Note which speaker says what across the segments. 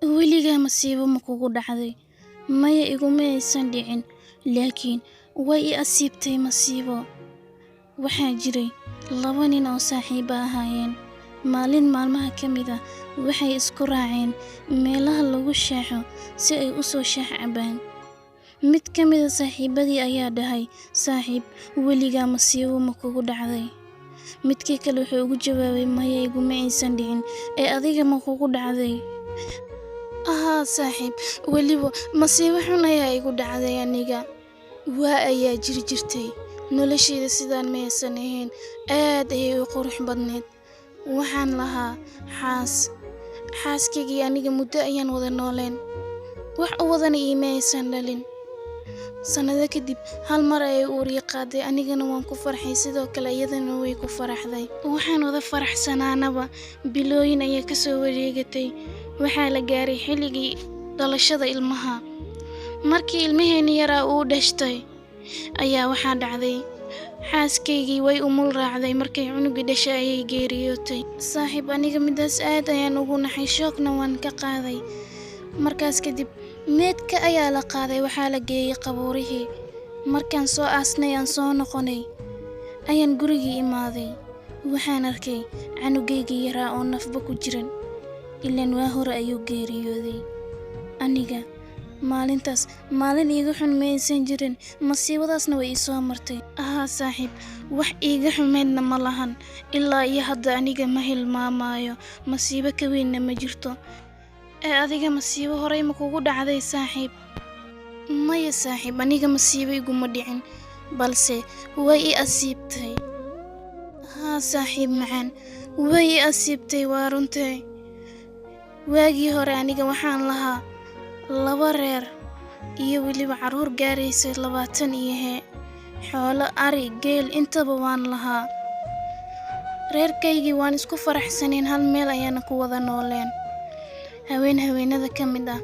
Speaker 1: weligaa masiibo ma kugu dhacday? Maya iguma aysan dhicin, laakiin way i asiibtay masiibo. Waxaa jiray 2 nin oo saaxiibo ahaayeen. Maalin maalmaha ka mid ah waxay isku raaceen meelaha lagu shaaxo si ay u soo shaax cabaan. Mid ka mid ah saaxiibadii ayaa dhahay, "Saaxiib, weligaa masiibo ma kugu dhacday?" Midkii kale wuxuu ugu jawaabay, "Maya iguma aysan dhicin, ee adiga ma kugu dhacday?" "Haa saaxiib, weliba masiibo xun ayaa igu dhacday aniga. Waa ayaa jirtay. Noloshayda sidaan ma aysan ahayn, aad ayay u qurux badneed. Waxaan lahaa xaaskaygii aniga muddo ayaan wada nooleen. Wax u wadana iima aysan dhalin. Sanado kadib hal mar ayay uur ii qaaday, anigana waan ku farxay, sidoo kale iyadana way ku faraxday. Waxaan wada faraxsanaanaba bilooyin ayay ka soo wareegatay. Waxaa la gaaray xilligii dhalashada ilmaha. Markii ilmaheeni yaraa uu dhashtay ayaa waxaa dhacday xaaskaygii way umul raacday. Markay cunugii dhashay ayay geeriyootay. Saaxiib, aniga midaas aad ayaan ugu naxay, shoogna waan ka qaaday. Markaas kadib meedka ayaa la qaaday, waxaa la geeyey qabuurihii. Markaan soo aasnay aan soo noqonay ayaan gurigii imaaday. Waxaan arkay canugaygii yaraa oo nafba ku jiran, ilaan waa hore ayuu geeriyooday. Aniga maalintaas maalin iiga xun ma aysan jirin, masiibadaasna way ii soo martay. Haa saaxiib, wax iiga xumeydna ma lahan. Ilaa iyo hadda aniga ma hilmaamaayo, masiibo ka weynna ma jirto. Ee adiga masiibo horey ma kugu dhacday saaxiib? Maya saaxiib, aniga masiibo iguma dhicin, balse way i asiibtay. Haa saaxiib macaan, way i asiibtay, waa runtay. Waagii hore aniga waxaan lahaa 2 reer iyo weliba carruur gaaraysay 20 iyo xoolo, ari, geel intaba waan lahaa. Reerkaygii waan isku faraxsaneen, hal meel ayaana ku wada nooleen. Haweenada ka mid ah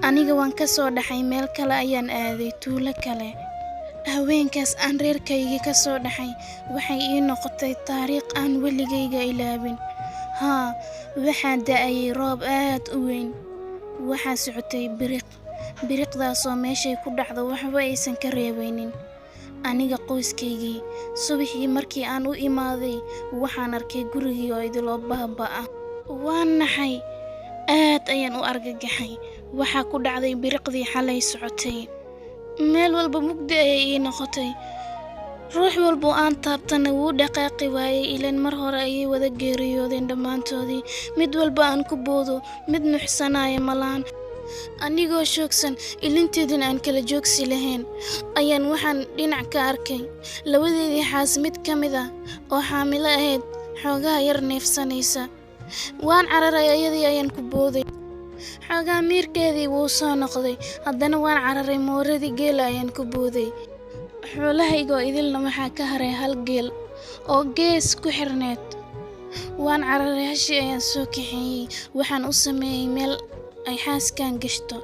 Speaker 1: aniga waan ka soo dhaxay, meel kale ayaan aaday, tuulo kale. Haweenkaas aan reerkaygii ka soo dhaxay waxay ii noqotay taariikh aan weligayga ilaabin. Haa, waxaa da'ayay roob aad u weyn. Waxaa socotay biriqdaasoo meeshay ku dhacdo waxba aysan ka reebaynin. Aniga qoyskaygii subaxii markii aan u imaaday waxaan arkay gurigii oo idil baaba'ah. Waan naxay, aad ayaan u argagaxay. Waxaa ku dhacday biriqdii xalay socotay. Meel walba mugdi ayay ii noqotay. Ruux walba oo aan taabtana wuu dhaqaaqi waayay, ilaan mar hore ayay wada geeriyoodeen dhammaantoodii. Mid walba aan ku boodo, mid nuxsanaya ma lahan. Anigoo shoogsan, ilinteedina aan kala joogsi lahayn, ayaan waxaan dhinac ka arkay 2deedii xaas mid ka mid ah oo xaamilo ahayd, xoogaha yar neefsanaysa. Waan cararay, ayadii ayaan ku booday. Xoogaa miirkeedii wuu soo noqday, haddana waan cararay, mooradii geela ayaan ku booday. Xoolahaygoo idilna waxaa ka haray 1 geel oo gees ku xirneed. Waan cararay, hashii ayaan soo kaxeeyey. Waxaan u sameeyey meel ay xaaskan gashto.